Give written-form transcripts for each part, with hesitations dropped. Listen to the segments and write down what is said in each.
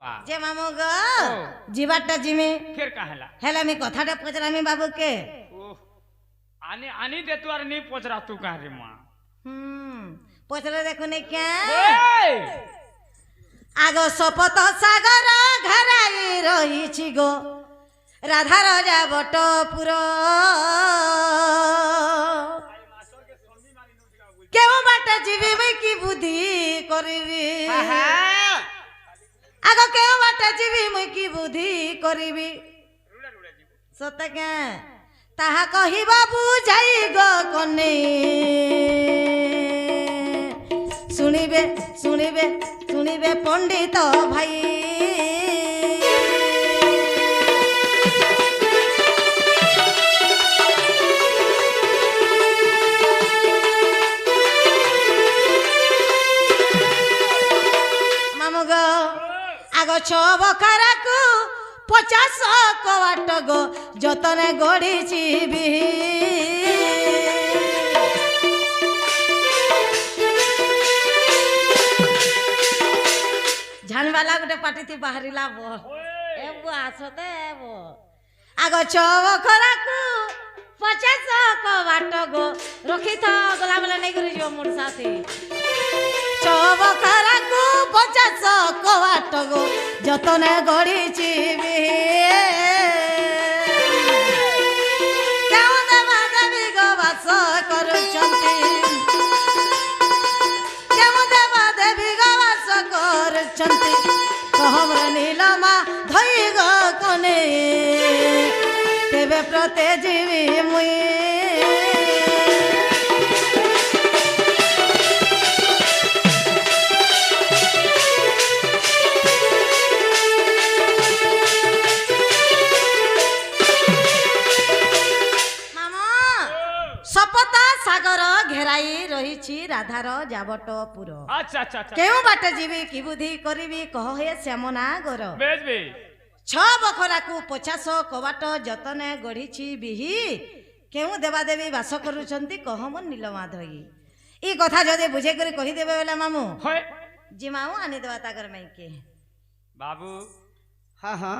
जे मामू गो जीवाटा जिमी फिर कहला हेला मी कथाटा पचरामी बाबू के आनी आनी दे तू आर नहीं पचरा तू कह रे मां पचरा देखो नहीं क्या आगो सपत सागर घराई रही गो राधा राजा बटपुर केउ बाटे जीवी मैं की बुद्धि करिवी आगो केउ बाटे जीवी मैं की बुद्धि करिवी सत क्या ताहा कहिबा बुझाई गो कने सुनिबे सुनिबे सुनिबे पंडित भाई मामू गो आगो छबखारा को 50 कवाट गो जतने गढ़ी भी झानवाला गोटे पार्टी थी बाहरिला बो ए बो आसते बो आगो छबखारा को 50 कवाट गो रखी था गला वाला नहीं करी जो मोर साथी छबखारा को 50 कवाट गो जतने गढ़ी भी केउ देवा देवी गो बास करुचंती केउ देवा देवी गो बास करुचंती कहमर नीलमा धई गो कोने तेबे प्रते जीवी मुई सागर घेराई रही राधार जाबटपुर अच्छा अच्छा अच्छा केउ बाटे जीवी की बुद्धि करिवी कह हे श्यामना गोर बेज बे 6 बखरा को 50 कवाट जतने गढ़ी बिही केउ देवादेवी वास करुचंती कह मन नीलमाधई ई कथा जदे बुझे करी कहि देबे बेला मामू होय जिमाऊ आनी देवा तागर में के बाबू हाँ हाँ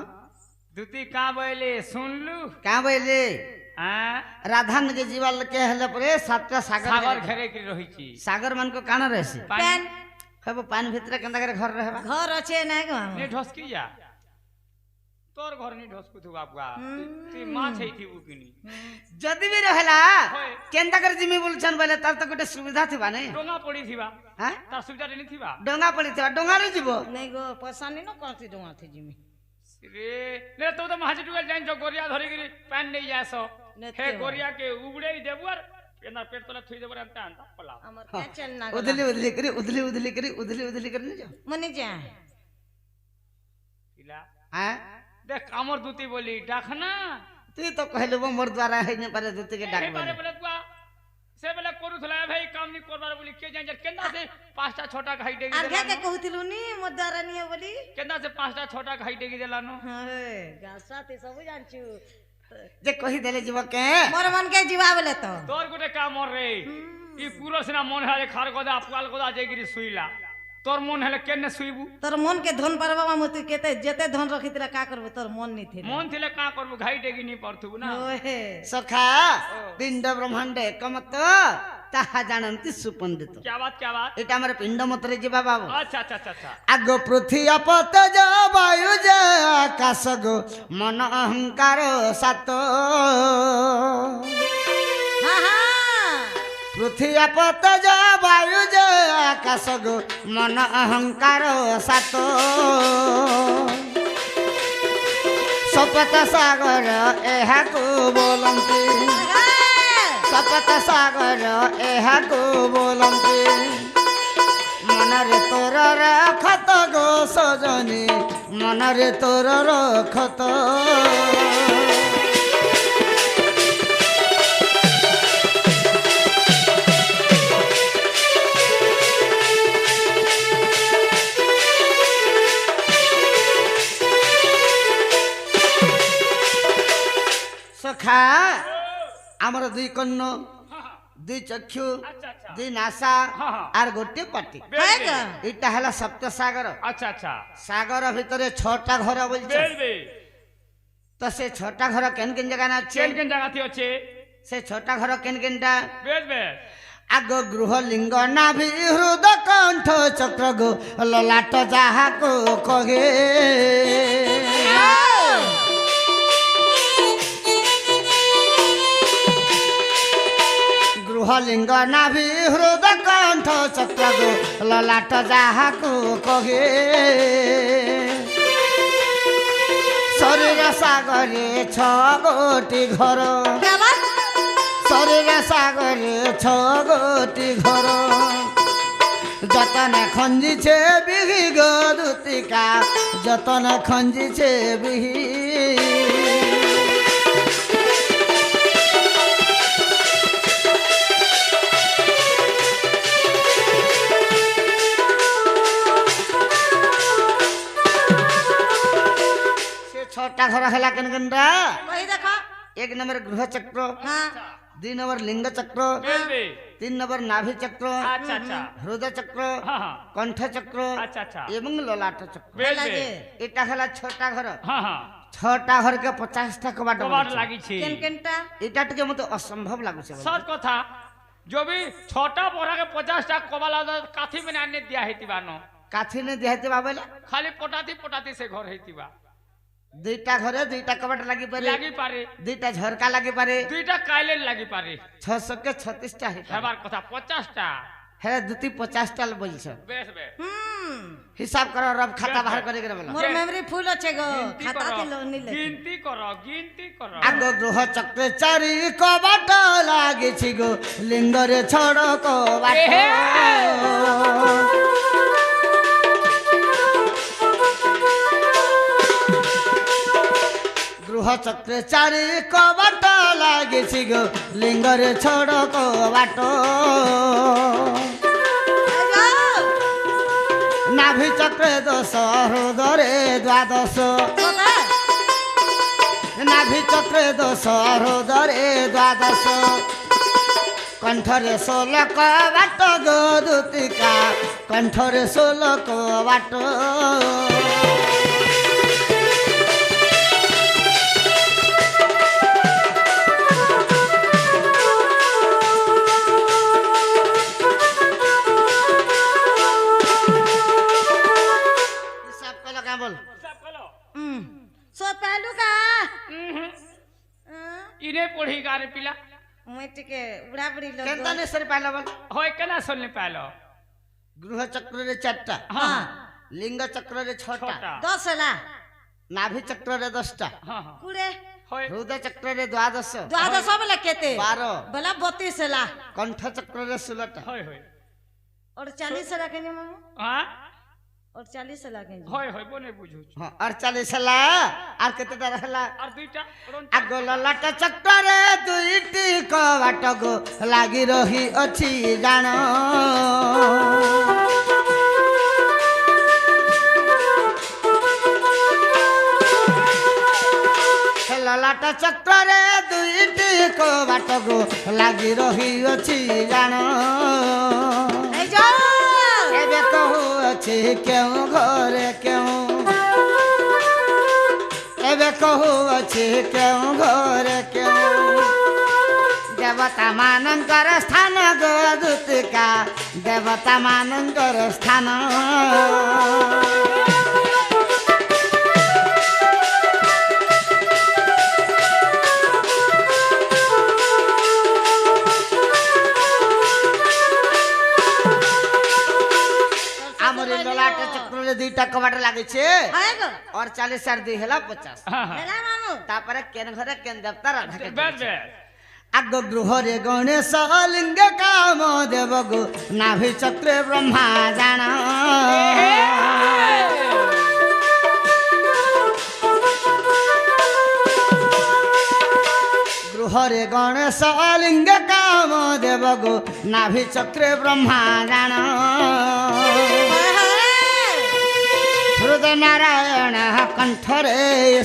दुती का बोले सुन लू क्या बोले हां राधा नगे जीवाल के हले परे 7टा सागर घेरे की रही छी सागर मन को काना रहसी पेन हेबो पानी भीतर केंदा करे घर रहबा घर अच्छे ना गो ने ढसकी जा तोर घर नहीं ढसकु थु बापुआ ती मां छै थी उकिनी जदी भी रहला होय केंदा करे जिमी बोलछन बोले तार तो गोटे सुविधा थिबा नै डोंगा पड़ी थीबा हां तार सुविधा नहीं थीबा डोंगा पड़ी थिबा डोंगा रे जीवो नहीं गो पैसा नहीं न करती डोंगा थी जिमी रे ने तो महाजी टुगल जाइन जो गोरिया धरी गिरी पैन नहीं जासो हे गोरिया के उबड़े देबू और एना पेट तले थुई देबू अंता अंता पला हमर क्या चलना उदली उदली करी उदली उदली करी उदली उदली करी न जा मने जा इला हां देख कामर दूती बोली डाखना तू तो कहले वो मोर द्वारा है न पारे दूती के डाक बोले बोले बुआ से बोले करू थला भाई काम नहीं करबार बोली के जाइन केंदा से 5टा छोटा घाई देगी आर के कहतिलु नी मोर द्वारा नहीं बोली केंदा से 5टा छोटा घाई देगी देलानो हे गासा ते सब जानछु जे कहि देले जीव के मोर मन के जीवा बोले तो तोर गुटे काम मोर रे ई पूरा सिना मन हाले खार गोदा अपवाल गोदा जेगिरी सुईला तोर मन हले केने सुईबू तोर मन के धन परबा मामू तू केते जेते धन रखी तेरा का करबो तोर मन नहीं थे मन थिले का करबू घाई देगी नहीं परथु ना ओहे सखा पिंड ब्रह्मांड एकमत ताहा जानंती सुपंडित क्या बात एटा हमर पिंड मतरे जीवा बाबू अच्छा अच्छा अच्छा अच्छा आगो पृथ्वी अपत ज वायु ज आकाश गो मन अहंकार सात हां हां पृथ्वी अपत ज वायु ज आकाश गो मन अहंकार सात सपत सागर एहा को बोलंती सपत सागर एहा को बोलंती मनरे तोर रखत गो सजनी मनरे तोर रखत सखा आमर दुई कन्न দুই চক্ষু আচ্ছা আচ্ছা দুই নাসা হ্যাঁ, হ্যাঁ। আর গোটে পাটি বেশ হ্যাঁ বেশ। গো। এটা হলা সপ্ত সাগর আচ্ছা আচ্ছা সাগর ভিতরে 6টা ঘর বলছে বেশ বেশ। তো সে 6টা ঘর কেন কেন জায়গা আছে কেন কেন জায়গাতে আছে সে 6টা ঘর কেন কেনটা বেশ বেশ। আগ গৃহ লিঙ্গ নাভি হৃদ কণ্ঠ চক্র গো ললাট যাহাকু কহে গৃহ লিঙ্গ নাভি হৃদ কণ্ঠ চক্র গো ললাট যাহাকু কহে শরীর সাগরে 6গোটি ঘর কেমন শরীর সাগরে 6গোটি ঘর যতনে খঞ্জিছে বিহি গদুতিকা যতনে খঞ্জিছে বিহি সে 6টা ঘর হেলা কেন কেনরা কই দেখো 1 নম্বর গৃহ চক্র হ্যাঁ 2 নম্বর লিঙ্গ চক্র বেশ বেশ। 3 নম্বর নাভি চক্র আচ্ছা আচ্ছা হৃদয় চক্র হ্যাঁ হ্যাঁ কণ্ঠ চক্র আচ্ছা আচ্ছা এবং ললাট চক্র বেশ লাগে বেশ। এটা হলা 6টা ঘর হ্যাঁ হ্যাঁ 6টা ঘরকে 50টা কবাট কবার বলছে। লাগিছে কেন কেনটা এটা টিকে মতো অসম্ভব লাগুছে বলে। সৎ কথা যদি 6টা পড়াকে 50টা কবালা কাথি মানে আনে দিয়া হইতিবা ন কাথি নে দিহাইতে বাবেলে খালি পটাতি পটাতি সে ঘর হইতিবা 2টা ঘরে 2টা কবাট লাগি পারে লাগি পারে 2টা ঝরকা লাগি পারে 2টা কাইলে লাগি পারে 600 কে 36টা হইতা হেবার কথা 50টা হ্যাঁ দুটি 50টা বলছ বেশ বেশ। হিসাব করো রব খাতা বাহার করে করে বলো মোর মেমরি ফুল আছে গো গিনতি খাতা করো, দিল নিলে গিনতি করো গিনতি করো আগ গ্রহ চক্রে 4 কবাট লাগিছি গো লিঙ্গরে ছড় কবাট এহে! গৃহ চক্রে 4 কবাট লাগিছি গো লিঙ্গরে ছড় কবাট নাভি চক্রে 10 হৃদরে 12 নাভি চক্রে 10 হৃদরে 12 কণ্ঠরে 16 কবাট গো দুতিকা কণ্ঠরে 16 কবাট হিসাব করলো কেমন হিসাব করো। সোতালু কা উহুম। ইনে পড়ি গারে পিলা মুই টিকে উড়া বুড়ি লোক কেনতা নেসরে পাইলো বল হয় কেনা শুনলি পাইলো গৃহ চক্রে 4টা হ্যাঁ লিঙ্গ চক্রে 6টা 6টা 10 হেলা নাভি চক্রে 10টা হ্যাঁ হ্যাঁ কুড়ে হয় হৃদয় চক্রে 12 দ্বাদশ বলে কেতে 12 বলা 32 হেলা কণ্ঠ চক্রে 16টা হয় হয় और 40 হেলা কেনি মামু হ্যাঁ और 40 হেলা কেনি হয় হয় বনে বুঝুছ হ্যাঁ 48 হেলা আর কেতেটা রহলা আর 2টা আগ ললাট চক্রে 2টি কবাট গো লাগি রহি ଅଛି জাণ ললাট চক্রে 2টি কবাট গো লাগি রহি ଅଛି জাণ এই যাও ଏବେ କହୁଅଛି କେଉଁ ଘରେ କେଉଁ ଏବେ କହୁଅଛି କେଉଁ ଘରେ କେଉଁ ଦେବତା ମାନଙ୍କର ସ୍ଥାନ ଗো ଦୁତିକା ଦେବତା ମାନଙ୍କର ସ୍ଥାନ ଆମର ଲଲାଟ ଚକ୍ରରେ 2ଟା କବାଟ ଲାଗିছে হায় গো 48 আর 2 ହେଲା 50 হ্যাঁ হ্যাঁ হেলা মামু ତାପରେ କେନ ଘରେ କେନ ଦେବତା ରାଧା বেশ বেশ আগ গৃহরে গণেশ লিঙ্গ কাম দেব গো নাভি চক্রে ব্রহ্মা জাণ গৃহরে গণেশ লিঙ্গ কাম দেব গো নাভি চক্রে ব্রহ্মা জাণ হৃদয় নারায়ণ কণ্ঠরে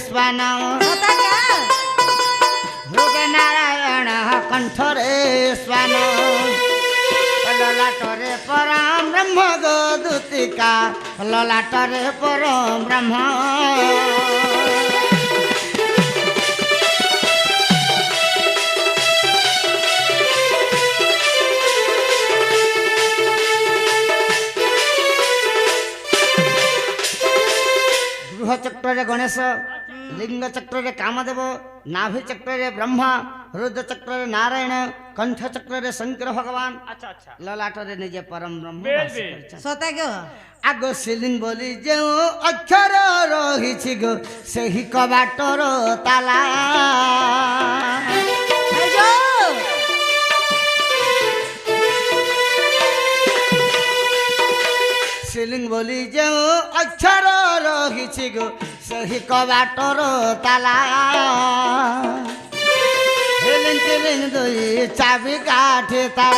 স্বান সোতা কা হৃদয় ନାରାୟଣ କଣ୍ଠରେ ଶ୍ୱାନ ଲଲାଟରେ ପରମ ବ୍ରହ୍ମ ଗো ଦୂତିକା ଲଲାଟରେ ପରମ ବ୍ରହ୍ମ गृह चक्र गणेश लिंग चक्र कामदेव नाभि चक्र ब्रह्मा रुद्र चक्र नारायण कंठ चक्र शंकर भगवान अच्छा अच्छा ललाट निजे परम ब्रह्म बेस बेस सता क्यों आग सिलिंग बोली जो अक्षर रही गो से ही कबाटर ताला सिलिंग बोली जो अक्षर रही गो सही कबाटर ताला हिलिंग तिलिंग दुई चाबी काठी तार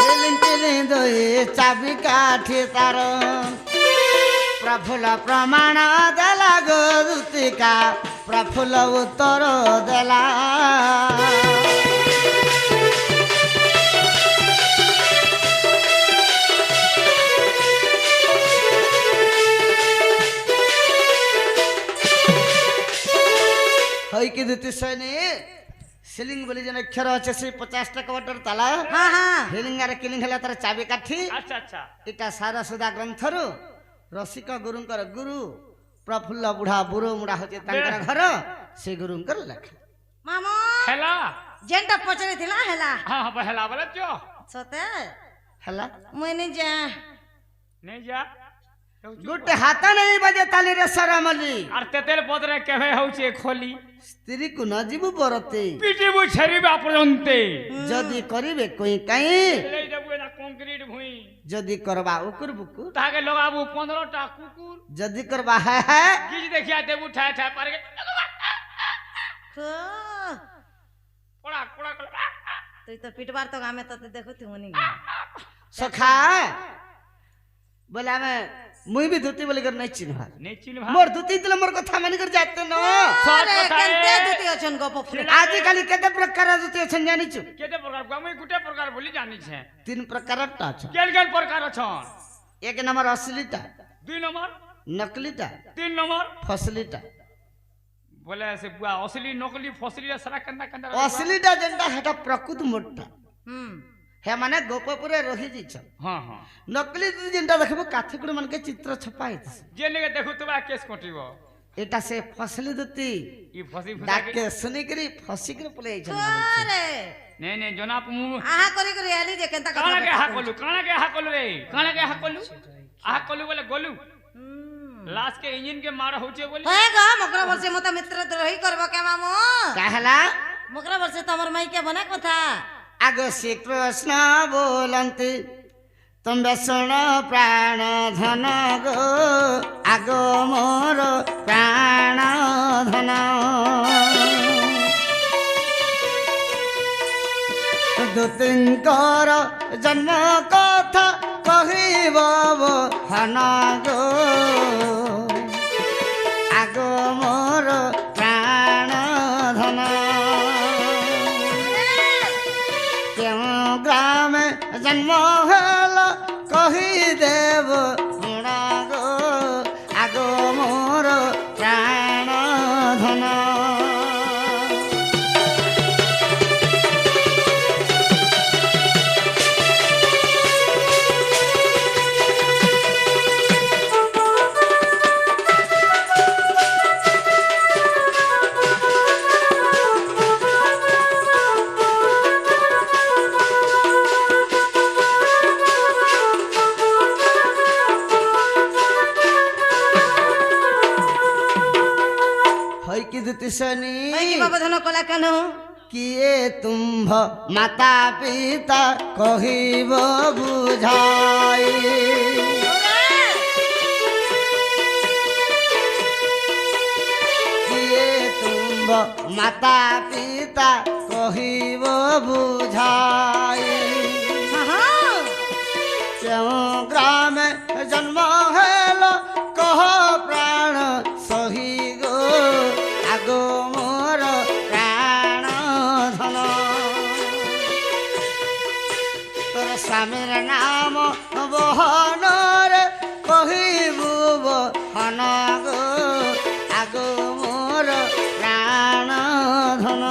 हिलिंग तिलिंग दुई चाबी काठी तार प्रफुल्ल प्रमाण देला गो दूतिका प्रफुल्ल उत्तर देला हई की दूती सैनी सिलिंग बोली जन अक्षर अच्छे से 50 कबाटर ताला हाँ हाँ हिलिंगार किलिंग हला तार चाबी काठी अच्छा अच्छा इटा सारा सुधा ग्रंथरु रसिक गुरुंकर गुरु प्रफुल्ल बुढ़ा बुरो मुड़ा होचे तांकर घर से गुरुंकर लेखा मामो हेला जेंटा पचरे थिला हेला हां हां हेला बोले जो सते हला मुई नहीं जा नहीं जा गुटे हाथ नहीं बजे ताली रे सरमली और तेतेल पदरे केवे होचे खोली स्त्री को न जीव बरते पिटी बु छरीबा पर्यंते जदी करिवे कोई काई ले देबु ना कंक्रीट भुई जदी करबा उकुर बुकुर ताके लगाबू 15 टा कुकुर जदी करबा है गिज देखिया देबू ठाय ठाय पार के कोड़ा कोड़ा तो तो पिटवार तो गामे तो देखो तू नहीं सखा बोला मैं मुई भी धोती बोले कर नहीं चिन्हा नहीं चिन्हा मोर धोती दिल मोर कथा मानी कर जाते न अरे केते दुती अछन गप फुले आज काली केते प्रकार धोती अछन जानि छु केते प्रकार गमे गुटे प्रकार बोली जानि छे 3 प्रकार टा छ केन केन प्रकार छन एक नंबर असलीटा 2 नंबर नकलीटा 3 नंबर फसलीटा बोले से बुआ असली नकली फसली सारा कंदा कंदा असलीटा जेंटा हेटा प्रकृत मोटा हम्म हे माने गोपपुरे रही जी छ हां हां नकली जेंटा देखबो काठीकुड़ मन के चित्र छपा है जे ने देखु तबा केस कटिबो एटा से फसली धोती ई फसी फुसा डाक के सुनी करी फसी कर पले छ अरे नहीं नहीं जनाब मु आहा करी करी आली जे केनता काना के हा कोलू रे काना के हा कोलू आहा कोलू बोले गोलू लास्ट के इंजन के मार होचे बोले हे गा मकरा वर्षे मत मित्र द्रोही करबो के मामो कहला मकरा वर्षे तमर माई के बना कथा आग श्री कृष्ण बोलंती तुम सुन प्राण धन गो आग मोर प्राण धन दूतिंकर जन्म कथा कहिब हन गो आग मोर प्राण धन ग्राम जन्म हेल कही देव गुण गो आग मोर प्राण धन सनी भाई बाबा धन कला कनो किए तुम्भ माता पिता कहिब बुझाई किए तुम्भ माता पिता कहिब बुझाई क्यों ग्राम जन्म हेल कह प्राण सही गो आगो मोर प्राण স্বামীর নাম বহনরে কহিবু বহন গো আগ মোর প্রাণ ধন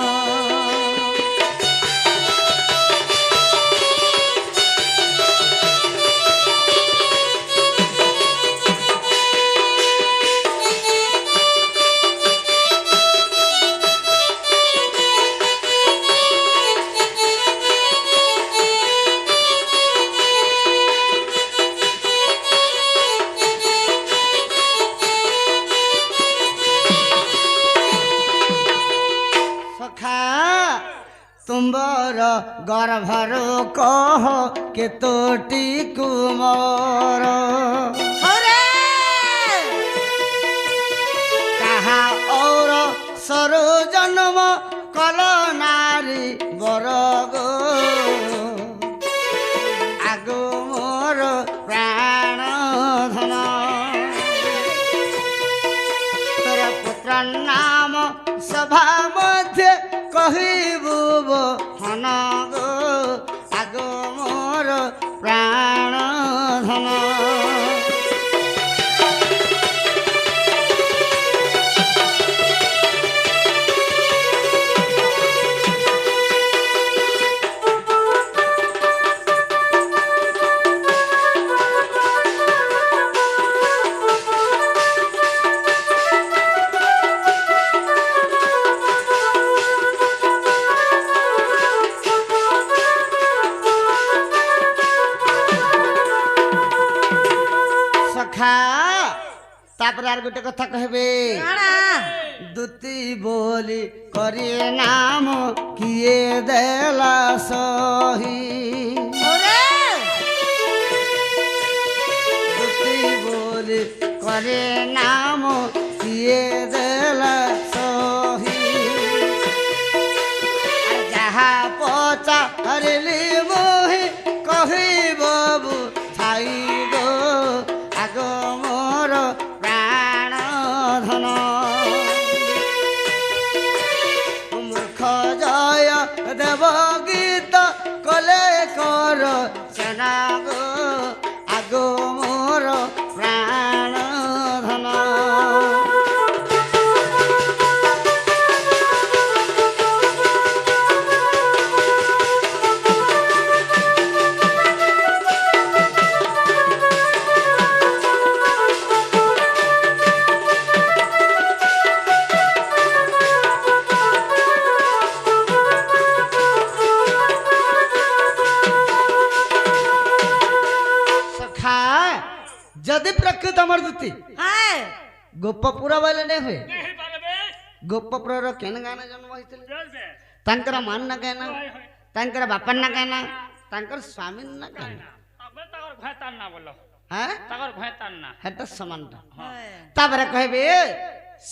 ତୁମ୍ବର ଗର୍ଭରୁ କହ କେତୋଟି କୁମର କାହା ଔର ସରୁ ଜନ୍ମ କଲ ନାରୀ ବରଗ ଆଗ ମୋର ପ୍ରାଣ ଧନ ତୋର ପୁତ୍ର ନାମ ସଭା ମଧ୍ୟ କହିବୁ ବହନ ଗো ଆଗ ମୋର ପ୍ରାଣ ଧନ তারপরে আর গোটে কথা কহবে দুতি বলি করি নাম কিয়ে দেলা সহি দুতি বলি করে নাম কিয়ে দেলা সহি যাহা পচা হরিলি মোহি কহিব বুঝাই গো আগ মোর প্রাণ ধন মূর্খ জয় দেব গীত কলে কর সেনা গো আগ মোর প্রাণ ধন যদি প্রকৃত আমার দুতি গোপপুর বলে নে ହୁଏ ଗୋପପୁରର କେନ ଗାନା ଜନ୍ମ ହୋଇଥିଲେ ତାଙ୍କର ମାନ ନା କେନା ତାଙ୍କର ବାପା ନା କେନା ତାଙ୍କର ସ୍ୱାମୀ ନା କେନା ତାଙ୍କର ଘାତାନ ନା ବୋଲ হ্যাঁ ତାଙ୍କର ଘାତାନ ନା ହେଟା ସମାନଟା ତାପରେ କହିବେ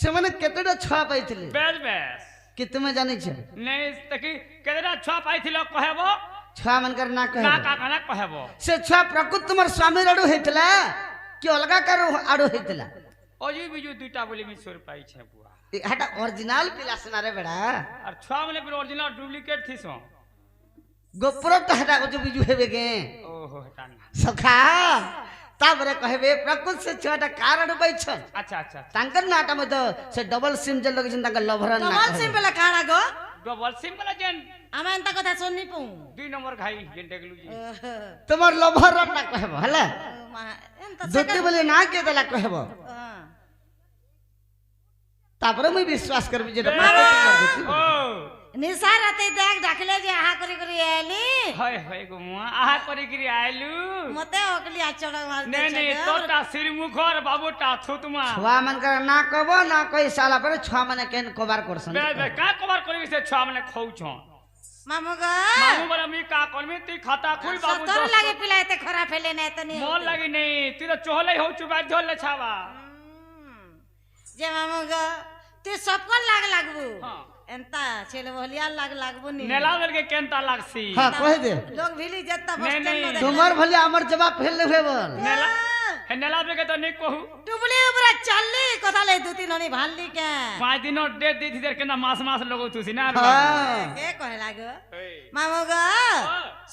ସେମାନେ କେତେଟା ଛୁଆ ପାଇଥିଲେ ବେଶ ବେଶ କି ତୁମେ ଜାଣିଛ ନେଇ ଦେଖି କେତେଟା ଛୁଆ ପାଇଥିଲ କହିବ ଛୁଆ ମାନଙ୍କର ନା ନା କହିବ କାକାନା କହିବ ସେ ଛୁଆ ପ୍ରକୃତ ତୁମର ସ୍ୱାମୀ ଆଡୁ ହେଇଥିଲା କି ଅଲଗା କାହାର ଆଡୁ ହେଇଥିଲା ଅଜୁ ବିଜୁ ଦୁଇଟା ବୋଲି मी सोर ପାଇଛେ ବୁଆ ହେଟା ଅରିଜିନାଲ ପିଲା ସିନାରେ ବେଡା আর ছুয়া মানে পুরো অরিজিনাল ডুপ্লিকেট থিস ଗୋପରଟା ହେଟା ଅଜୁ ବିଜୁ ହେବେ କେ ওহো হেটা না ସଖା ତାପରେ କହିବେ ପ୍ରକୃତ ସେ ଛୁଆଟା କାର ଆଡୁ ପାଇଛନ୍ আচ্ছা আচ্ছা ତାଙ୍କର ନାଁଟା ମଧ୍ୟ ସେ ଡବଲ ସିମ୍ ଯେ ଲଗେଇଛନ୍ତି ତାଙ୍କ ଲଭର ନା ডবল সিম পেলা কাড়া গো ডবল সিম বলা যেন আমি এন্তা কথা শুনি পু 2 নম্বর ঘাই যেন দেখলু জি তোমার লଭର ନା କହିବ ହେଲା এন্তা ଜ୍ୟୋତି ବୋଲି ନା କିଏ ଦେଲା କହିବ ତାପରେ ମୁଇଁ ବିଶ୍ୱାସ କରିବି ଯେ ও নিশা রাতে দেখ ডাকলে যে আহা করি করি এলি হয় হয় গো মুয়া আহা করি গিরি আইলু মতে অকলি আচড় মার নে নে তোটা শ্রীমুখর বাবুটা থুতমা ଛୁଆ ମାନଙ୍କର ନା କହିବ ନା କହି ସାରିଲା ପରେ ଛୁଆ ମାନେ କେନ୍ କବାର କରୁଛନ୍ତି বে বে কা কভার করিবি সে ছুয়া মানে খাউছ মামু গো মামু বলে আমি কা করমি তুই খাতা খুল বাবু তোর লাগে পিলা এতে খারাপ হেলে না এত নি মন লাগি নেই তুই তো চহলাই হউছু বাধ্য হলে ছাবা যে মামু গো তুই সবকর লাগ লাগবু হ্যাঁ এন্তা ছেলে বলিয়া লাগ লাগবু নি নেলা বেলকে কেনতা লাগছি হ্যাঁ কহে দে লোক ভিলি যেতা বস नहीं, স্ট্যান্ড नहीं। তোমার ভলি আমার জবাব ফেললে হয়ে বল নেলা হে নেলা বেলকে তো নি কহু টুবলি উপরে চাললি কথা লাই দুতি ননি ভাললি কে 5 দিন ডেট দিছি দের কেনা মাস মাস লগো তুছি না হ্যাঁ কে কহে লাগো মামু গো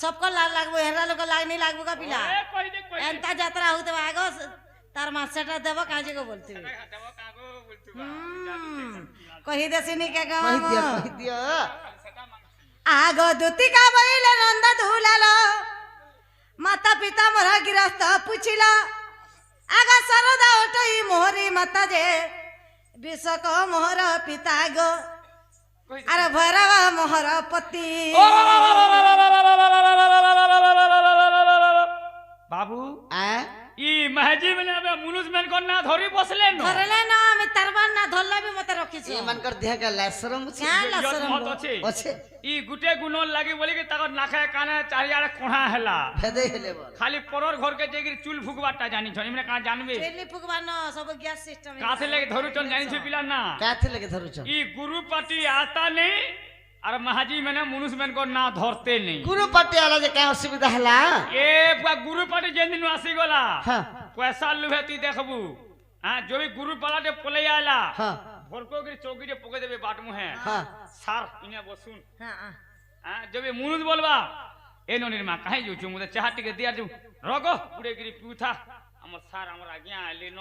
सबको लाग लागबो हेरा लोग लाग नहीं लागबो का पिला কই দে কই एंता यात्रा होते आगो तार मासेटा देबो काजे को बोलती দেবো কাগো বলতু कही देसिनी के गो কহি দিও आगो दुती का बइले नंदा धुलालो माता पिता मोर गिरस्त पुछिला आगा सरदा उठई मोहरी माता जे विश्व को मोहर पिता गो अरे भैरव मोहर पति बाबू आ ই महजी में अब मुनुस में को ना धरी बसले न धरले ना আমি তারবার না ধরলে বি মতে রাখিছো এ মানকর দেহ কে লাসরম क्या लसरम मत আছে আছে ই গুটে গুণন লাগি বলি কি তাকর নাখে কানে চারিয়াড়ে কোণা হেলা ফেদে হেলে বল খালি পরর ঘর কে যেগির চুল ফুকবাটা জানি ছনি মানে কা জানবে তেলি ফুকবানো সব গ্যাস সিস্টেম কাছে লাগি ধরু চল জানি ছি পিলা না কাথে লাগে ধরুছ ই গুরু পাটি आता नहीं और महाजी मैंने मुनुस में को ना धरते नहीं গুরু পাটি আলা যে কে অসুবিধা হলা ए बुआ गुरु पाटी जेन दिन आसी गला হ্যাঁ पैसा लुहे ती देखबू हां जो भी गुरु पालाटे पले आला হ্যাঁ भरको गिर चौकी रे पके देबे बाट मुहे হ্যাঁ सार इने बसुन हां हां जो भी मुनुस बोलबा ए ननिर मा काहे जो छु मुदे चाह टिके दिया जो रगो उड़े गिरी पिउथा हमर सार हमर आज्ञा आले न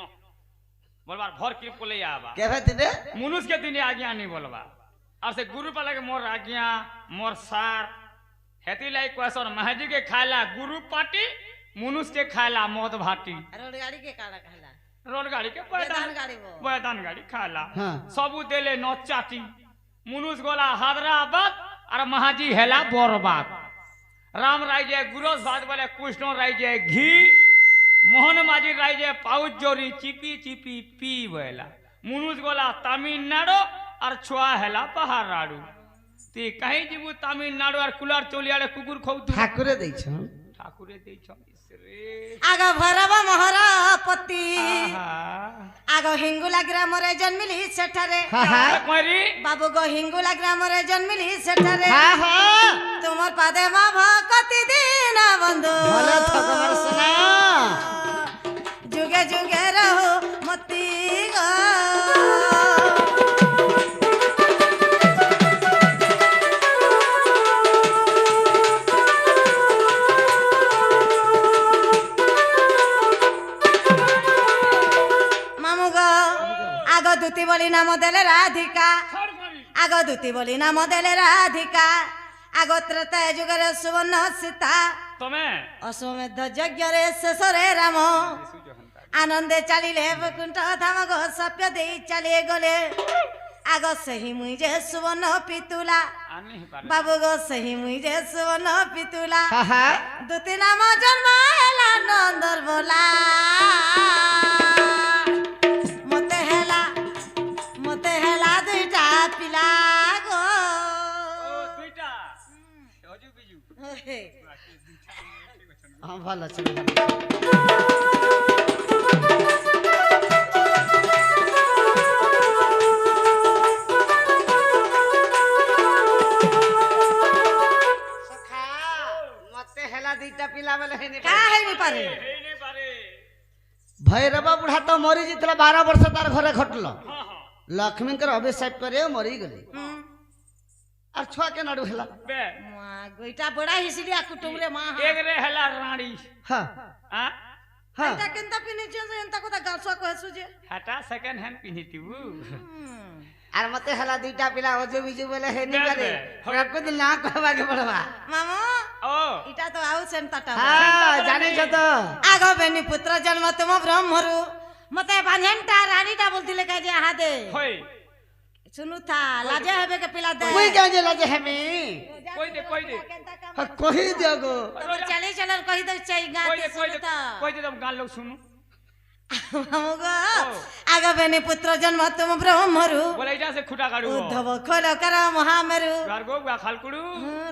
बोलबार भर के पले आबा কে ভাই দিনে मुनुस के दिन आज्ञा नहीं बोलबा और से गुरु पाला के मोर आज्ञा मोर सार हेती लाई क्वेश्चन महाजी के खाला गुरु पाटी मुनुस के खाला मौत भाटी रोड गाड़ी के काला कहला रोड गाड़ी के मैदान गाड़ी वो बैदान गाड़ी खाला हाँ। सबू देले नचाटी मुनुस गोला हैदराबाद और महाजी हेला बरबाद राम राय जे गुरस भात बोले कृष्ण राय जे घी मोहन माजी राय जे पाउच जोरी चिपी चिपी पी बोला मुनुस गोला तमिलनाडु और छुआ हेला पहाड़ाड़ू ती कहीं जीबू तमिलनाडु और कुलार चोलियाड़े कुकुर खौतु ঠাকুরে দেইছ ठाकुरे देई छ रे आगो भैरव मोहर पति आहा आगो हिंगुला ग्राम रे जन्मिली सेठारे হ্যাঁ হ্যাঁ कोरी बाबू गो हिंगुला ग्राम रे जन्मिली सेठारे হ্যাঁ হ্যাঁ तुमर पादे मा भक्ति दीन बंधु ভালো থাকো আমার সোনা जुगे जुगे रहो मती गो मामू गो आगो दूती बोली नाम देले राधिका आगो दूती बोली नाम देले राधिका आगो त्रैताय जुगरे सुवर्ण सीता तमे अश्वमेध यज्ञ रे शेषरे राम आनंदे चलिले वैकुंठ धाम गो सप्य दे चले गले आगो सही मुई जे सुवर्ण पितुला आनी पारे बाबू गो सही मुई जे सुवर्ण पितुला হ্যাঁ হ্যাঁ दूती नाम जन्म हेला नंदर बोला मते हेला दुईटा पिला गो ओ दुईटा हजू बिजू হ্যাঁ ভালো আছে ভালো আছে। সখা মতে হেলা দুইটা পিলা বলে হেনি का है नहीं पारे हेई नहीं पारे ভৈরব বুঢ়া তো মরি জিতলা 12 বর্ষ তার ঘরে ঘটল हां हां লক্ষ্মীঙ্কর অভিশাপ করে মরি গলি আর ছুয়া কে নাড়ু হেলা बे गोइटा बड़ा हिसलिया कुटुम रे मां एक रे हला रानी হ্যাঁ हां হ্যাঁ এটা কেনতা পিনি চেঞ্জ এনতা কথা গালসা কহেছু যে हटा सेकंड हैंड पिनितिबू আর মতে হেলা দুইটা পিলা অজু বিজু বলে হেনি বে, পারে বে। ওরা কোদিন না কহবাকে পড়বা মামু ओ এটা তো আউ সেনতাটা হ্যাঁ জানিছ তো আগো বেনি পুত্র জন্ম তুম ব্রহ্মরু মতে বাঞ্ঝনটা রানীটা বলতিলে কা যে হাদে होय सुनु था लाजे हबे के पिला दे কই কাজে লাগে হেমি कोई दे कोई दे কহি দিওগো तो चले चलन कहि दे चाहि गा कोई के दे कोई सुनु दे था कोई दे तुम गाल लोग सुनो मामुगो आगो बेनी पुत्र जन्म तुम ब्रह्मरु बोले इटा से खुटा काढू उद्धव खोल कर महामेरु गारगो गा खालकुडू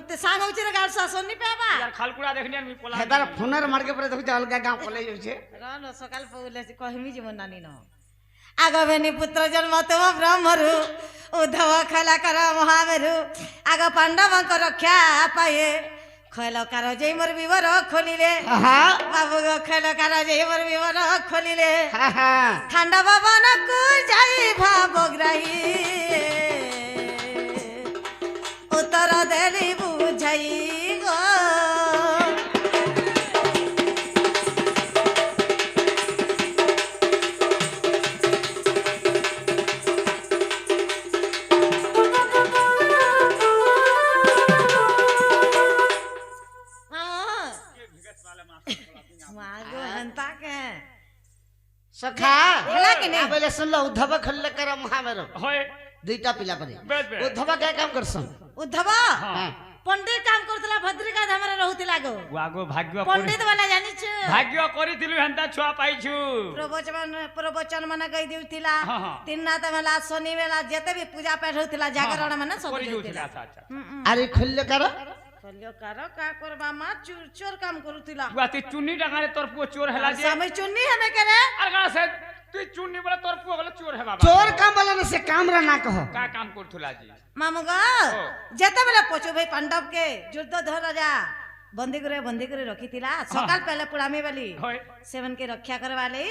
ते सांगौ चिर गालसा सुननी पेबा यार खालकुडा देखनी मी पोला হেদার ফোনের মার্কে পরে দেখুছ অলগা গাঁ পলাই যাচ্ছে रानो सकाल पउले कहिमी जीवन नानी न आगो बेनी पुत्र जन्म तुम ब्रह्मरु उद्धव खोल कर महामेरु आगो पांडव को रक्षा पाए खोल कर जय मोर विवर खोलिले হ্যাঁ बाबू गो खोल कर जय मोर विवर खोलिले হ্যাঁ হ্যাঁ ঠান্ডা বাবন কু যাই सुनलो उद्धव खल्लेकर महामेर होय दुईटा पिला परे बेस बेस उद्धव क्या काम करसन उद्धव हां पंडित काम करतला भद्रिका धामरे रहुतिला गो वागो भाग्य पंडित वाला जानिछ भाग्य करिथिलु हेंता छुआ पाइछु प्रवचन माने कहि देउतिला हाँ, हाँ। तीन नाथ वाला शनि वाला जेते भी पूजा पाठ होतिला जागरण माने सब करि देउतिला जोतिला अच्छा अच्छा अरे खल्लेकर कल्यकार का करबा मा चोर चोर काम करुतिला गुआती चुन्नी डांगारे तोर पुओ चोर हेला जे समय चुन्नी हमें करे अरे गाना से तू चुन्नी बोले तोर पुओ बोले चोर है बाबा चोर काम वाला ने से काम रा ना कहो का काम करथुला जी मामुगा जेते बेला पचो भाई पांडव के युद्ध धर राजा बंदी करे रखितिला सकाल पहले पुड़ामी वाली होय सेवन के रक्षा करवाले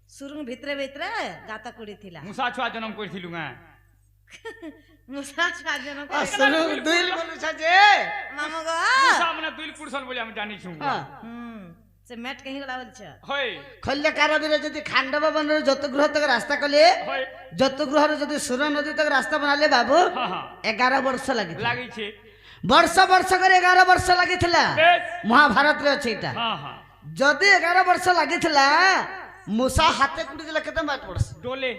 सुरुंग भितरे भितरे गाता कुड़ीथिला मुसा छुआ जन्म करथिलु गा मुसा साजन सुनो दुइल बोलु छ जे मामुगा मुसा मने दुइल कुरसन बोले हम जानि छु से मैट कहीं गला बोल छ होय खल्लेकर बिरे जदि खांडव बनर जतगृह तक रास्ता कले होय जतगृह जदि सुर नदी तक रास्ता बनाले बाबू हां हां 11 वर्ष लागि लागि छे वर्ष करे 11 वर्ष लागिथिला बेस महाभारत रे अछि एटा हां हां जदि 11 वर्ष लागिथिला मूसा हाथे कुटी दिला केते माट पड़स डोले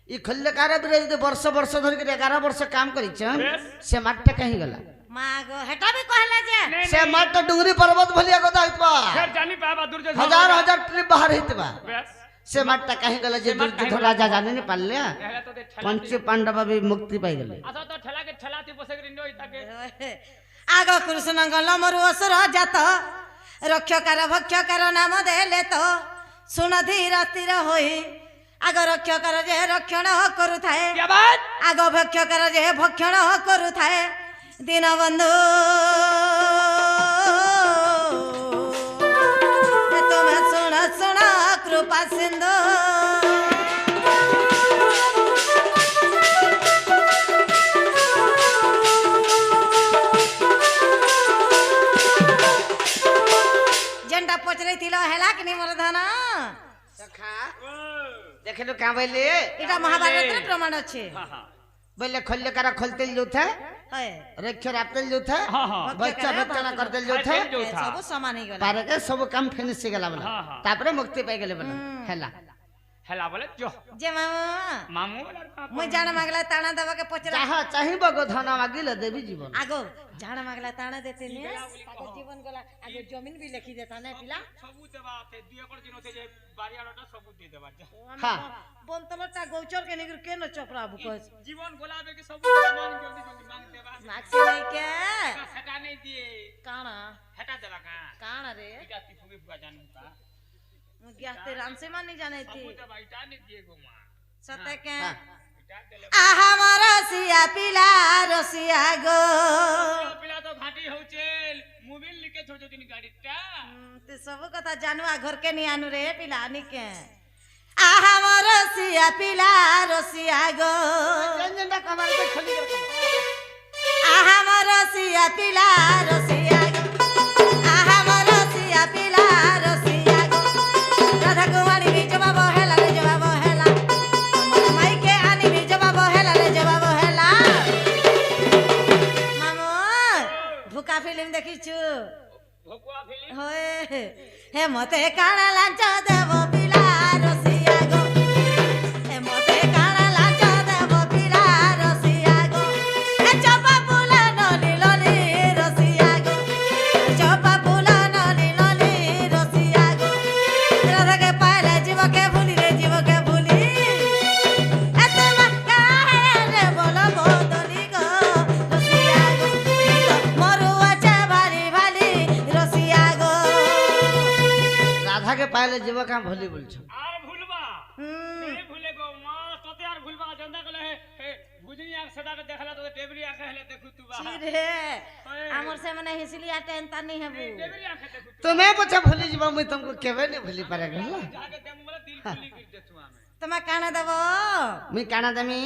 ई खल्लेकर बिरे जदि वर्ष धरि के 11 वर्ष काम करिछ बेस से माटटा कहीं गला मागो हेटा भी कहला जे नहीं से माट डुंगरी पर्वत भलिया गोदा हितबा फिर जानी पाबा दुर्जय हजार ट्रिप बाहर हितबा बेस से माटटा कहीं गला जे दुर्योधन राजा जाने ने पाले हेला तो दे ठेला पंच पांडव भी मुक्ति पाई गले अच्छा तो ठेला के ठेलाती बसगरी नोई ताके आग कृष्ण गल मरु असुर जात रक्षकार भक्षकार नाम देले तो सुन धीर स्थिर होई आग रक्षकार जे रक्षण करुथाए क्या बात आग भक्षकार जे भक्षण करुथाए दीनबंधु तुम्हें सुन सुन कृपा सिंधु जेंटा पचरे थिलो हेला कि नहीं मोर धन देखलो का बोले इटा महाभारत रे प्रमाण अछि हां हां बोले खल्लेकर खोलते जो था है रक्ष रापते जो था हां हां बच्चा बच्चा करते जो था जो था सब समान ही गला पारे के सब काम फिनिश से गला बोला हाँ, हाँ। तापरे मुक्ति पाई गेले बोला हेला हेला बोले जो जे मामा मामू बोला मुई जान मागला ताना दवा के पचरा चाह चाहिबो गो धन मागिले देवी जीवन आगो जान मागला ताना देते ने आगो जीवन गला आगो जमीन भी लिखी देता ने पिला सबूत देबा थे 2 एकड़ दिन होते जे बारियाडा सबूत दे देबा हां बंतलटा गौचर के निगर के न चपरा बुकस जीवन गोलाबे के सबूत मांग जल्दी मांग देबा माक्सी नहीं के सेटा नहीं दिए काना हेटा देबा का काना रे इटा तिफुगे बुआ जानू का मुगिया ते राम से मान नहीं जाने थी सबूत देबा इटा नहीं दिए गो मां सत्य के इटा देले आहा मरसिया पिला रसिया गो पिला तो घाटी होचेल मोबाइल लिखे छोटे दिन गाड़ीटा ते सब कथा जानवा घर के नहीं आनु रे पिला निके आहा मरसिया पिला रसिया गो जंजंडा कमाल के खोली कर आहा मरसिया पिला रसिया गो आहा मरसिया पिला रसिया गो राधा कुमारी भी जवाब हेला रे जवाब हेला माई के आनी भी जवाब हेला रे जवाब हेला मामू भूका फिल्म देखिछु भोकुआ फिल्म होए हे मते काना लांच देव पिला रसिया गो हे मते काना लांच देव पिला रसिया गो हे चपा फुला नली लली रसिया गो चपा फुला नली लली रसिया गो राधा के पाले जीव के भूली रे जीव के भूली ए तुम काहे रे बोलो बोदली गो रसिया गो मरु अच्छा भारी भाली रसिया गो राधा के पाले जीव का भोली बोल छ आर भूलबा नहीं भूले गो मां तोते आर भूलबा जंदा कले हे बुझनी आंख सदा के देखला तो टेबली आंख हेले देखु तू बा रे हमर से मने हिसली आटे अंता नहीं है बू टेबली आंख देखु तुम्हें पूछा भूली जीव मैं तुमको केवे नहीं भूली पारे गला जाके दे मोला दिल खुली कर दे तू हमें तुम काना दबो मैं काना दमी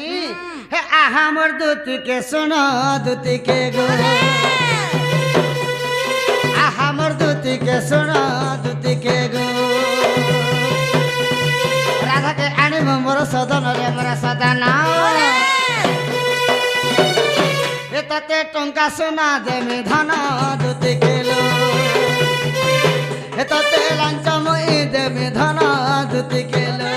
हे आहा मोर दूत के सुनो दूत के गो आहा मोर दूत के सुनो दूत के गो राधा के आने मोर सदन रे मोर सदन ए तते टंका सोना देमी धन दूत के लो ए तते लांच moi देमी धन दूत के लो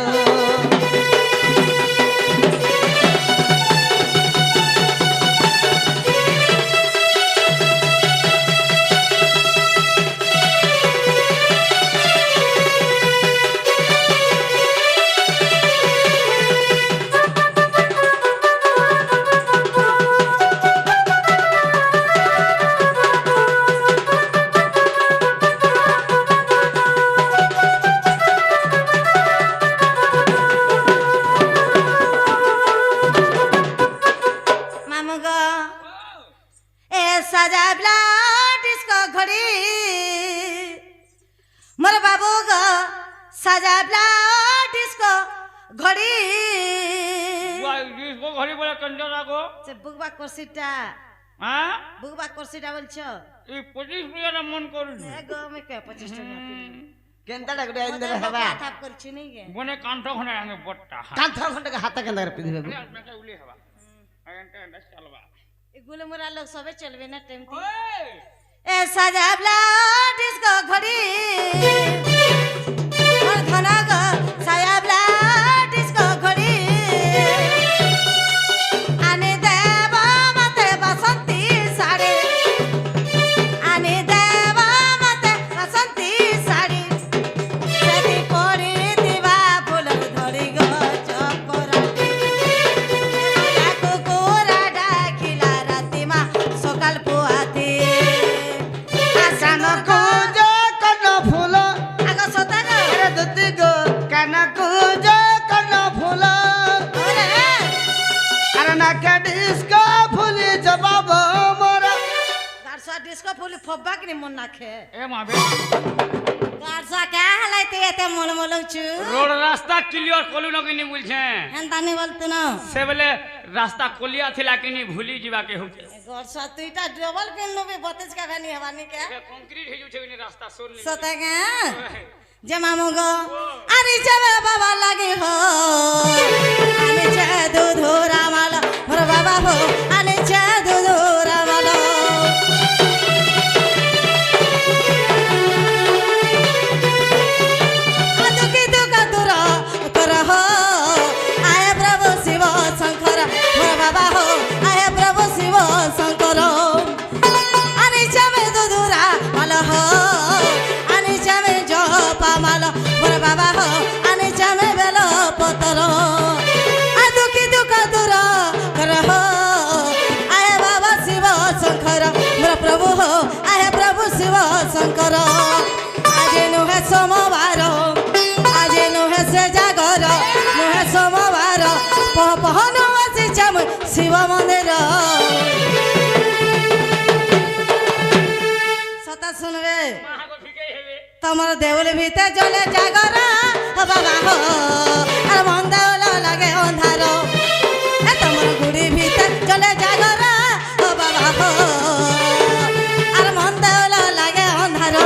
ঘড়ি বলে কেন্দ্র রাখো সে বুকবা করছিটা হ্যাঁ বুকবা করছিটা বলছো এই 25 মিলিয়ন মন করুন গো আমি কে 25 টাকা কেনটা গুড়ে আইন দেবে হবা থাপ করছি নি গে বনে কাণ্ঠ খনে আগে বট্টা কাঁথ ঘন্টাকে হাতে কেনটা করে পিঁধি দেবে আপনাকে উলি হবা আগে এটা চালবা এগুলো মোরা লোক সবে চলবে না টাইম ওই এ সাজাবলা ডিস্কো ঘড়ি ওর ঘনা গো সাজাবলা ডিস্কো ঘড়ি আনে দেব মতে বাসন্তী শাড়ি আনে দেব মতে বাসন্তী শাড়ি সেটি পরি দিবা ফুল ধরি গো চকরাটি কুকুরা ডাকিলা রাতিমা সকাল পুয়াতি কান কুজ কন ফুল আগ সতা গো আরে দুতি গো কান কুজ কন ফুল ওরে আরে নাকে ডিস্কো ফুলি জবাব মোরা গারসা ডিস্কো ফুল ফব্বা কি মন নাখে এ মাবে গারসা কে হালাইতে এতে মল মলছু রোড রাস্তা ক্লিয়ার কলু না কিনি বলছে হেনতানি বলতো না সে বলে রাস্তা কলিয়া থিলা কিনি ভুলি যাবাকে হচ্ছে গারসা তুইটা ডবল পেন লবে বতেজ কা গানি হবানি কে কংক্রিট হয়ে যাচ্ছে কিনি রাস্তা সরলি সতা গে যে মামু গো আরে যাবে বাবা লাগে হো আনে চা দুধুরা মালা মোর বাবা হো আনে চা দুধুরা মালা দুঃখী দুঃখ দূর কর হো আয় প্রভু শিব শঙ্কর মোর বাবা হো আয় প্রভু শিব শঙ্কর আনে যাবে দুধুরা মালা হো আনে যাবে জপা মালা মোর বাবা হো আনে যাবে বেল পতর আ দুঃখী দুঃখ দূর কর হো আয় বাবা শিব শঙ্কর মোর প্রভু হো আয় প্রভু শিব শঙ্কর আজে নুহে সোমবার আজে নুহে সে জাগর নুহে সোমবার পহনু আসিছে শিব মন্দির সতা শুনবে মাহাগো ফিকে হেবে তোমার দেউল ভিতে জলে জাগর ও বাবা হো আর মন দেউল লাগে অন্ধার এ তোমার গুড়ি ভিতে জলে জাগর ও বাবা হো আর মন দেউল লাগে অন্ধার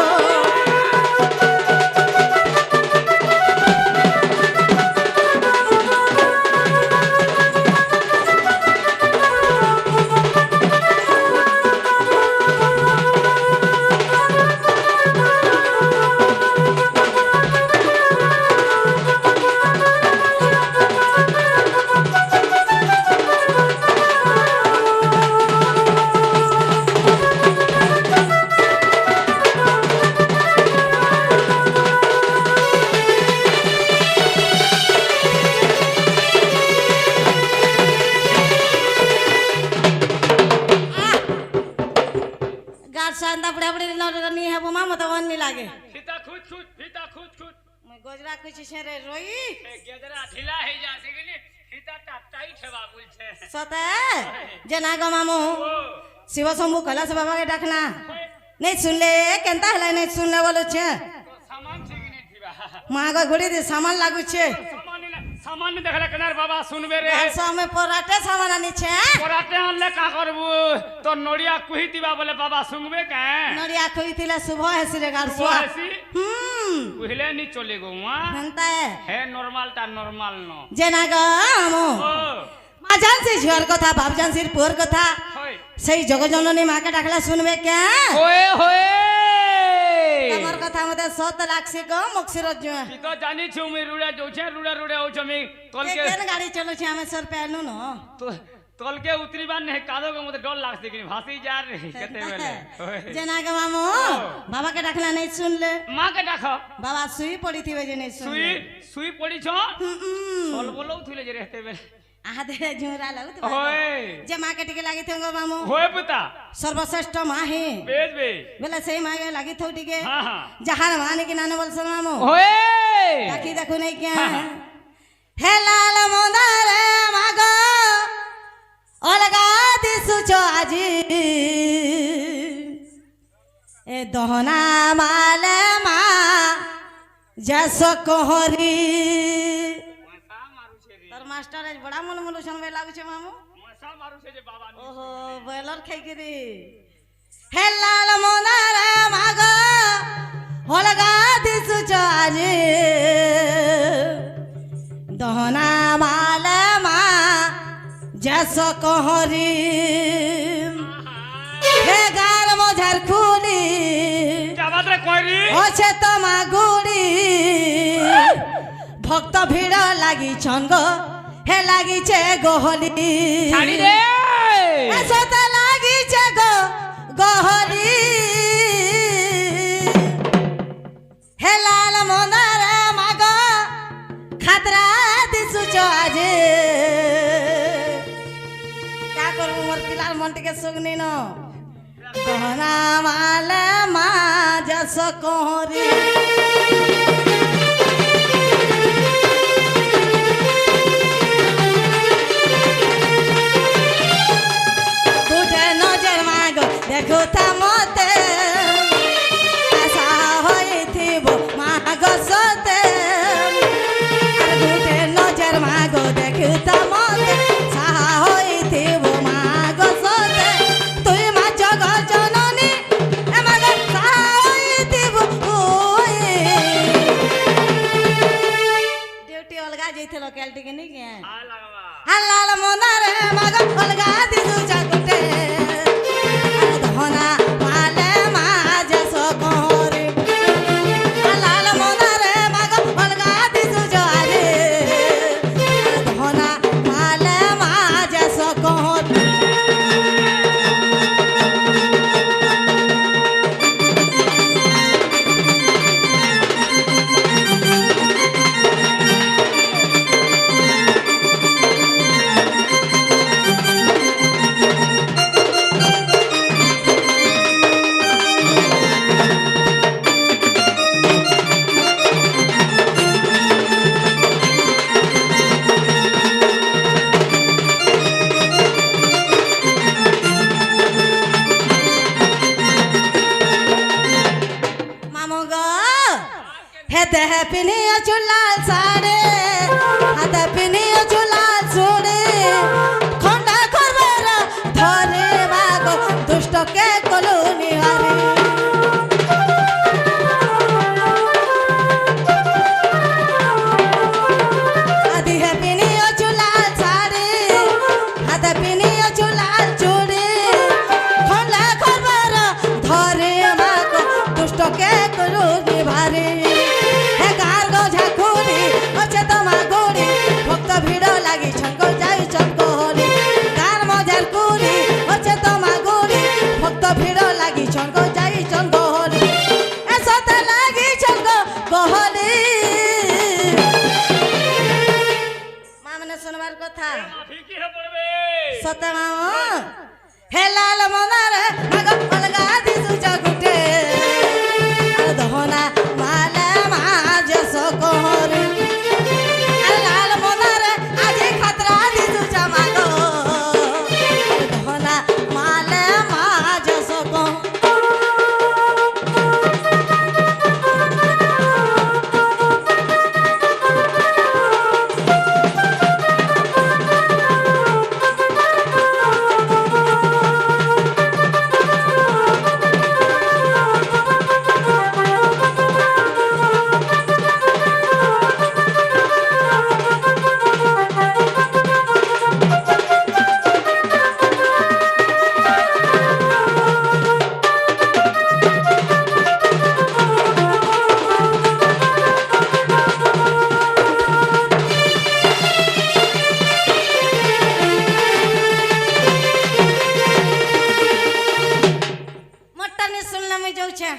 গাছ সান্দা বুড়া বুড়ি নি হব মা মতো অন্নি লাগে ফিতা খুদ খুদ ফিতা খুদ খুদ মই গজরা খুঁজি সেরে রই এ গেদরা ঢিলা হয়ে যাচ্ছে কিনি ফিতাটা টাইট হেবা বলছে সতে যে না গো মামু ও শিব শম্ভু কৈলাস বাবাকে ডাকনা নেই শুনলে কেনতা হেলা নেই শুনলে বলছে তো সামান ঠিক নি থিবা মা গো ঘুড়ি দিয়ে সামান লাগুছে সামান দেখলে কেনার বাবা শুনবে রে আমি পরাটে সামান আনিছে পরাতে আনলে কা করবু তো নড়িয়া কুহিতিবা বলে বাবা শুনবে কে নড়িয়া খুইতিলে শুভ হেসি রে গার সুয়া বসি কুহিলে নি চলে গো মা হেনতা হে নরমালটা নরমাল ন যে না গো মামু ও মা জানছি ঝুয়ার কথা বাপ জানছির পুয়ার কথা হই সেই জগজননী মাকে ডাকলা শুনবে কে ওয়ে হোয়ে তোমার কথা মতে সত লাগছে গো মুখসির জুয়া কি তো জানিছু আমি রুড়ে যাউছে রুড়ে রুড়ে আউছ আমি তলকে কেন গাড়ি চলছে আমি সর পেনু ন তলকে উতরিবার নেই কাদো কে মতে ডর লাগছে কিনি ভাসি যা রে কেতে বেলে যে না গো মামু বাবাকে ডাকলা নেই শুনলে মাকে ডাকো বাবা শুই পড়িথিবে যে নেই সুই শুনলে সুই পড়িছ সল বলও থুলে যে রেতে বেলে আহাদে ঝুরা লাগু তো ওয়ে যে মাকে টিকে লাগি থঙ্গো মামু হোয়ে পুতা সর্বশ্রেষ্ঠ মাহি বেজ বে বলে সেই মাকে লাগি থৌ টিকে হ্যাঁ হ্যাঁ যাহার মানে কি নানে বলছ মামু হোয়ে দেখি দেখো নাই কে হে লাল মন্দারে মাগ অলগা দিসুছ আজি এ দহনা মালে মা যশ কোহরি তোর মা মাস্টার আজ বড়া মন মলুছন বে লাগুছে মামু মশা মারুছে যে বাবা নি ওহো বয়লর খাইকিরি হে লাল মনারে মাগ হলগা দিসু চাজে দহনা মালে মা জস কহরি হে গার মঝার খুলি যাবাদরে কইরি অছে তোমা গুড়ি ভক্ত ভিড় লাগিছন গো হে লাগিছে গহলি ছাড়ি দে সতে লাগিছে গো গহলি হে লাল মন্দারে মাগ খাতরা দিসুছ আজে কা করবো মোর পিলার মন টিকে সুগনি ন গহনা মালে মা যশ কহরি গুটে নজর মাগ দেখো তা মতে আশা হইথিব মাগ সতে আর গুটে নজর মাগ দেখো তা মতে সাহা হইথিব মাগ সতে তুই মা জগ জননী এ মাগ সাহা হইথিব ডিউটি অলগা যাইছিল ক্যালটিকে নি কে আ লাগাবা হালাল মনারে মাগ অলগা দিসু জাগুটে ধনা মালে মা জস কহরি হালাল মনারে মাগ অলগা দিসু জারে ধনা মালে মা জস কহরি মামু গো হেতে পিনিও চুলাল সাড়ে হাতে পিনিও চুলাল সুড়ে খন্ডা করবার ধরে বাগো দুষ্টকে কলুনি হারে আদি হে পিনিও চুলাল সাড়ে হাতে পিনিও চুলাল চুড়ে খন্ডা করবার ধরে বাগো দুষ্টকে কলুনি ভারে হে গার গো ঝাকুরি আছে তোমা গুড়ি ভক্ত ভিড় লাগি ছঙ্গ যাই ছঙ্গ হলি গার মজার কুড়ি আছে তোমা গুড়ি ভক্ত ভিড় লাগি ছঙ্গ যাই ছঙ্গ হলি এ সতে লাগি ছঙ্গ গহলি মা মানে শুনবার কথা ঠিকই হে পড়বে সতে মামা হে লাল মনারে মাগ অলগা দিসু জাগুটে আর দহনা মালে মা জস কহরি আর লাল মনারে আজি খাতরা দিসু জামাগ দহনা মালে মা জস কহরি મોટા ને સુનના में जाऊ છે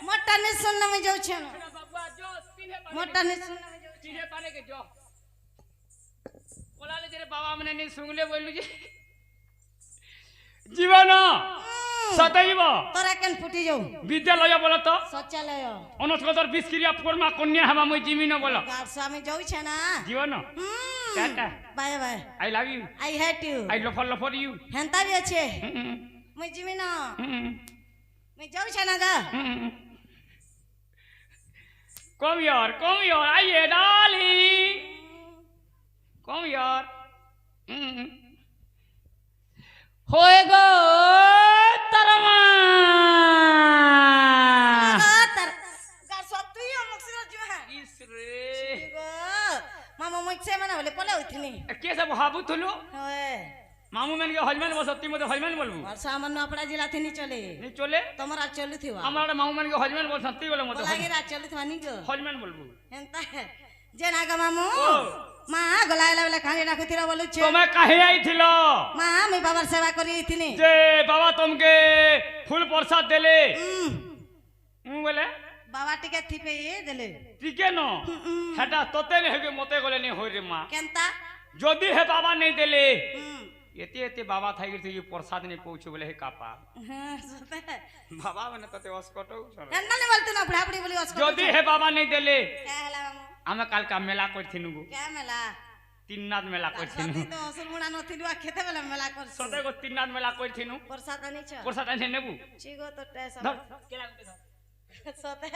મોટા ને સુનના में जाऊ છે বাবা જો তিনে পারে મોટા ને સુનના में जाऊ তিনে পারে কে જો ওলালে যে বাবা মানে নি শুনলে বললু যে জীবন সতাইব তোরা কেন ফুটি যাও বিদ্যালয় বলো তো শৌচালয় অনস্কতর বিস্ক্রিয়া পরমা কন্যা হবা মই জিমিন বলো গার স্বামী যাও છે না জীবন tata bye bye I love you I hate you I লফর ইউ হেন্তা বি আছে মুই জিমি না মুই যাও છે না গা Come here, आइए डाली কম ইয়ার হয়ে গো তার মা ইস রে মামা মুখছে মানে হলে পলে উঠিনি কে সব ভাবুথলু মামু মেনকে হজবেন্ড বল সত্যি মতো হজবেন্ড বলবো সামান্য আপনা জিলা থিনি চলে নি চলে তোমার আর চলু থিবা আমার মামু মেনকে হজবেন্ড বল সত্যি বলে মতো লাগেরা চলু থিবা নি গো হজবেন্ড বলবো এন্তা যে না গো মামু ও মা গলাইলা বেলা খানি রাখুতিরা বলুছে তুমি কাহে আইছিল মা আমি বাবার সেবা করি থিনি যে বাবা তোমাকে ফুল প্রসাদ দেলে বলে বাবা টিকে থিপে দেলে টিকে ন হেটা তোতে নে হেগে মতে গলে নে হই রে মা কেনতা যদি হে বাবা নেই দেলে এতে এতে বাবা থাই গেছে এই প্রসাদ নে পৌঁছে বলে হে কাপা হ্যাঁ সতে বাবা মানে তোতে অস্কট এন্তা নে বলতে না পড়াপড়ি বলি অস্কর যদি হে বাবা নেই দেলে কে হলা মামু আমি কালকা মেলা করছিনু গো কে মেলা তিননাথ মেলা করছিনু সতে তো অসল মুড়া নথিলু খেতে বেলা মেলা করছ সতে গো তিননাথ মেলা করছিনু প্রসাদ আনিছ প্রসাদ আনি নেবু চিগো তো টেস ধর কেলা গুতে ধর সতে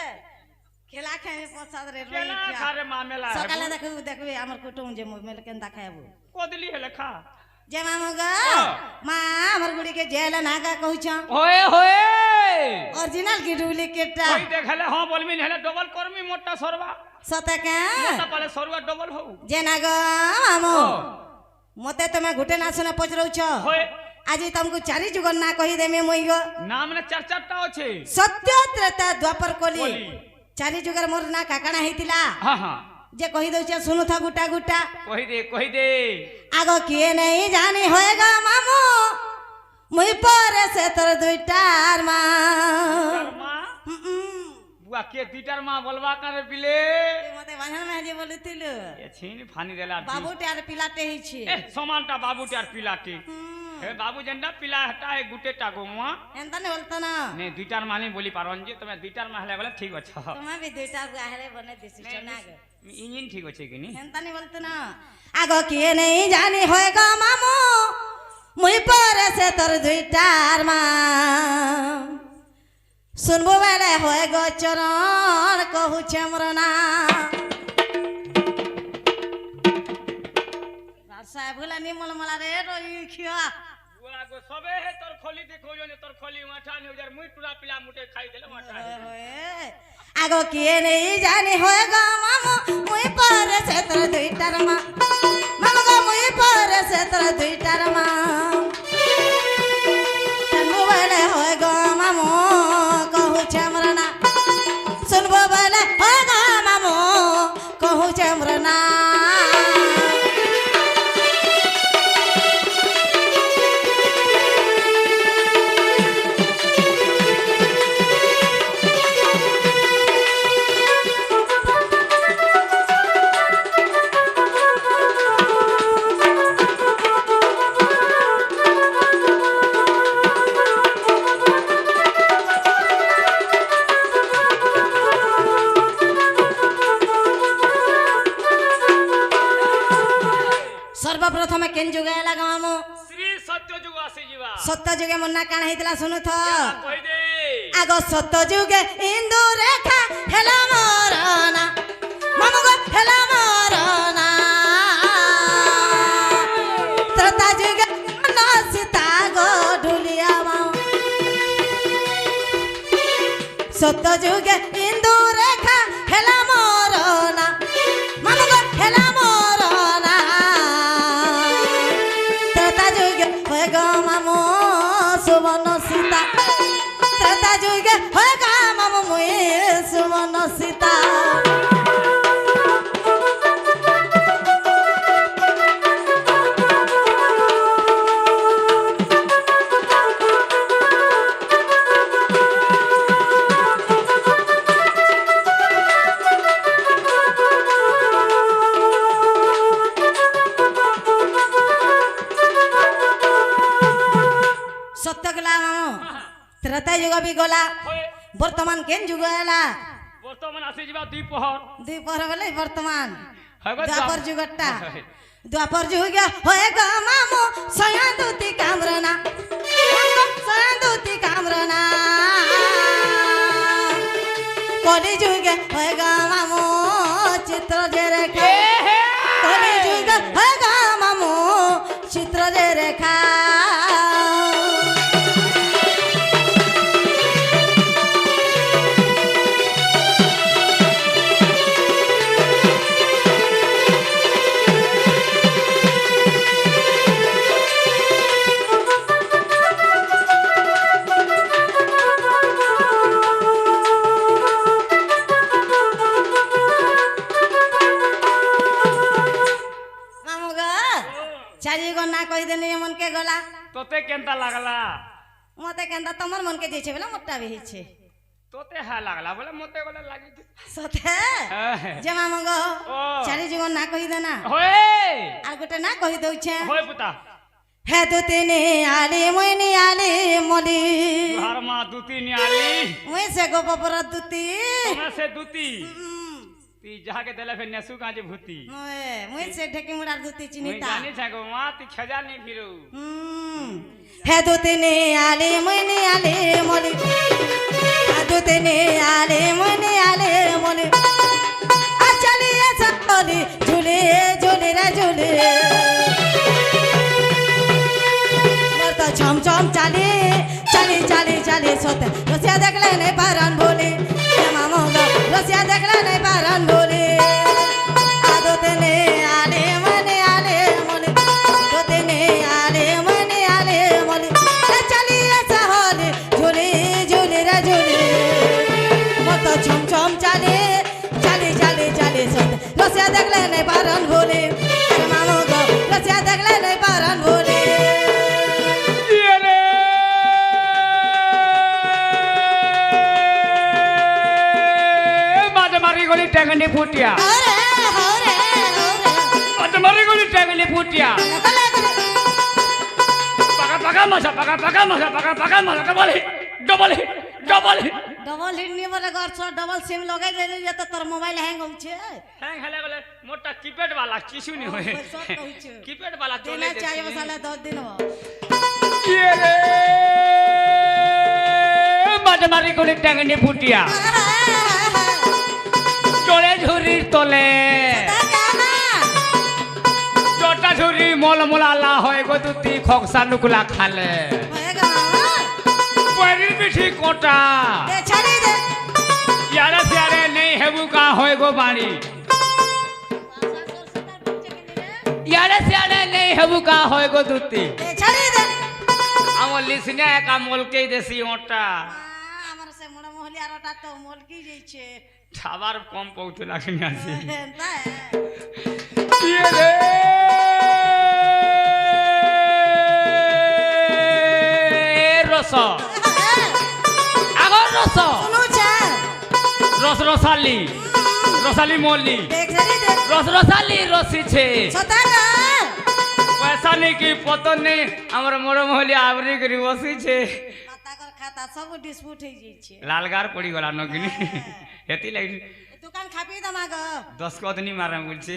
খেলা খাই প্রসাদ রে কেলা খারে মা মেলা সকালে দেখবি দেখবি আমার কুটুম যে মেল কেনতা খাইবো কদলি হেলে খা যে মামু গো মা আমার গুড়ি के जेल नागा कहूछ होए होए ओरिजिनल की डुप्लीकेट कोई देखले हां बोलमी हेले डबल करमी मोटा सरवा सते के मोटा पाले सरवा डबल हो जे ना गो मामू मते तमे घुटे ना सुने पचरौछ होए আজি तुमको चारि जुगन ना कहि देमे मोई गो नाम ने चार चारटा আছে सत्य त्रेता द्वापर कली কলি। चारि जुगर मोर ना काकाना हेतिला हां हां जे कहि दउछ सुनु था गुटा गुटा कहि दे आगो किए नहीं जानी होएगा मामू मुई पर से तोर दुइटार मां मां बुआ के दुइटार मां बोलवा करे बिले मते बांधन में जे बोलुतिलु ए छिन फानी देला बाबू टार पिलाते ही छी ए समानटा बाबू टार पिलाटी हे बाबू जंडा पिला हटा ए गुटे टागो मुआ एंता ने बोलता ना ने दुइटार मानी बोली पारन जे तमे दुइटार मा हले बोले ठीक अछ तुम्हें भी दुइटार गाहरे बने दिसी चना गो इंजन ठीक अछ कि नी एंता ने बोलता ना आगो किए नहीं जानी होएगा मामू मुई पर से तोर दुइटार मां सुनबो बेले होएगो चरण कहू छमरना साहेब भला निमल मला रे रोई खिया बुआ गो सबे हे तोर खोली देखो जो ने तोर खोली माठा ने उधर मुई टुरा पिला मुटे खाई देले माठा आगो किए नहीं जानी होएगा मामू मुई पर से तोर दुइटार मां मामू गो मुई पर से तोर दुइटार मां सुनबो बेले होएगा मामू कहू छमरना सुनबो बेले होएगा मामू कहू छमरना सर्वप्रथम केन जुगे लगा मामू श्री सत्य जुग आसी जीवा सत्य जुगे मुन्ना कान हेतिला सुनु थ कहि दे आगो सत्य जुगे इंदु रेखा हेला मोरना मामू गो हेला मोरना त्रेता जुगे न सीता गो ढुलिया माऊ सत्य जुगे इंदु रेखा हेला मोरना मामू गो हेला मोरना त्रेता जुगे होएगा मामू सुवन सीता त्रेता जुगे होएगा मामू मुई सुवन सीता सत्य गला मामू त्रेता युग भी गला होए वर्तमान केन जुग आला वर्तमान आसी जीवा द्विपहर द्विपहर बोले वर्तमान हगो द्वापर जुगट्टा द्वापर जुग होएगा मामू सयादूती कामरना सयादूती कामरना कली जुग होएगा मामू चित्र जे रेखा कली जुग होएगा চারি গো না কইদেনি মন কে গলা তোতে কেনতা লাগলা মতে কেন্দা তোমার মন কে দিয়েছে বলে মোটা বেহিছে তোতে হ্যাঁ লাগলা বলে মতে গলে লাগি সতে যে মামঙ্গ ও চারি জীবন না কইদে না হয়ে আর গোটে না কই দউছে হয়ে পুতা হে তো তেনে আলে মইনি আলে মলি হার মা দুতি নিয়ালি মুই সে গোপপর দুতি তোমরা সে দুতি তুই যাকে দেলে ফের নেসু কাজে ভূতি মুই সে ঢেকি মুড়ার দুতি মুই চিনিতা জানি থাকো মা তুই খেজা নি ফিরু হে তো তেনে আলে মইনি আলে মলি হে তো তেনে আলে মইনি আলে মলি আ চালিয়ে চলি ঝুলে ঝুলে রে ঝুলে তো ছম ছম চালি চালি চালি চালি সতে রসিয়া দেখলে নাই পারান বলে মামা রসিয়া দেখলে নাই পারান বলে আদতে নে আলে মনে আলে মনে আদতে নে আলে মনে আলে মনে চালিয়ে চাহলে ঝুলে ঝুলে রে ঝুলে মতো ছম ছম চালি চালি চালি চালি সতে রসিয়া দেখলে নাই পারান বলে মামা রসিয়া দেখলে নাই পারান বলে গলি টাঙ্গনি ফুটিয়া মারি গলি টাঙ্গনি ফুটিয়া পাকা পাকা মশা পাকা পাকা মশা পাকা পাকা মশা double hit double hit double hit double hit নিয়ে বলে গরছ ডবল সিম লগাই দিলে যে তোর মোবাইল হ্যাং হচ্ছে হ্যাং হেলে গলে মোটা কিপ্যাড वाला কিছু নি হয় কিপ্যাড वाला চলে দিনে চাই বসালে 10 দিন हो কি রে মারি গলি টাঙ্গনি ফুটিয়া চলে ঝুরির তলে চটা ঝুরি মল মোলালা হয় গো দুতি খকসা নুকুলা খালে পরির পিঠি কোটা ইয়ারে সিয়ারে নেই হেবু কা হয় গো বাড়ি ইয়ারে সিয়ারে নেই হেবু কা হয় গো দুতি আমার লিসনে একা মলকেই দেশি ওটা আমার সে মোড়া মহলি আর ওটা তো মলকি যাইছে খাবার কম পৌঁছে লাগেনি আছে রস আগর রস রস রসালি রসালি মল্লি রস রসালি রসিছে পয়সা নেই কি পতন নেই আমার মোড় মহলি আবরি করে বসিছে খাতা সব ডিসপুট হয়ে যাইছে লালগার পড়ি গলা নকিনি হেতি লাগি দোকান খাবি দমাগ 10 কদনি মারা বলছে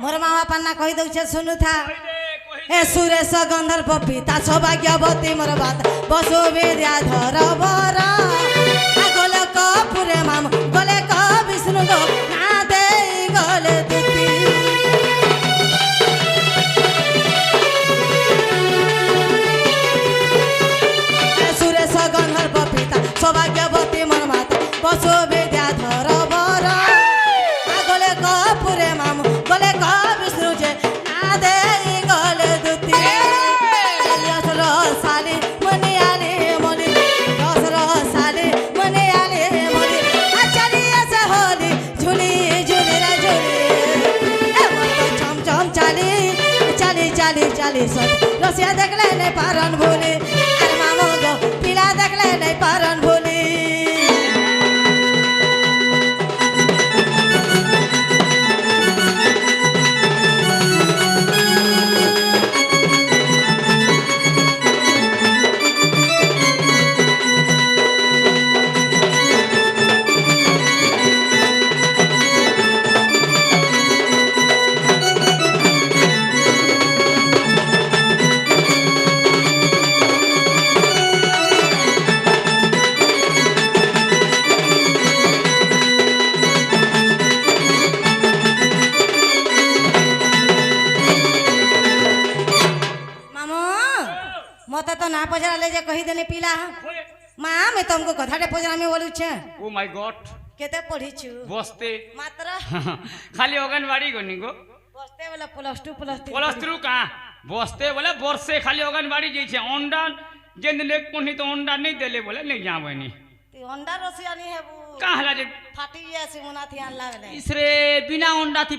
मोर मामा पन्ना कही दउछे सुनु था हे सुरेश गंधर्व पिता सौभाग्यवती मोर बात बसो विद्याधर बर गले कपुरे माम गले क विष्णु गो ना दे गले दुती सुरेश गंधर्व पिता सौभाग्यवती मोर माता बसो विद्याधर बर गले कपुरे माम गले क विष्णु जे ना दे गले दुती साली मनी आले मनी साली मनी आले मनी चली ऐसे होली झूली झूली रे झूली चम चम चाली चाली चाली चाली सब रसिया देखले नहीं पारन भूली अरे मामो गो पीला देखले नहीं पारन भूली ना पचराले जे कही देने पिला माँ मैं तुमको कथाटे पचरा में बोलू छे ओ माय गॉड केते पढ़ीछु बसते मात्र खाली अंगनवाड़ी गनी गो बसते वाला +2 +3 प्लस 3 कहाँ बसते बोले वर्षे खाली अंगनवाड़ी जाइए अंडा जेन लेक कोनी तो अंडा नहीं देले बोले नहीं जाबनी ती अंडा रसियानी हेबू कहाँ हला जे फाटी जासी मुना थी आनला बेले इसरे बिना अंडा थी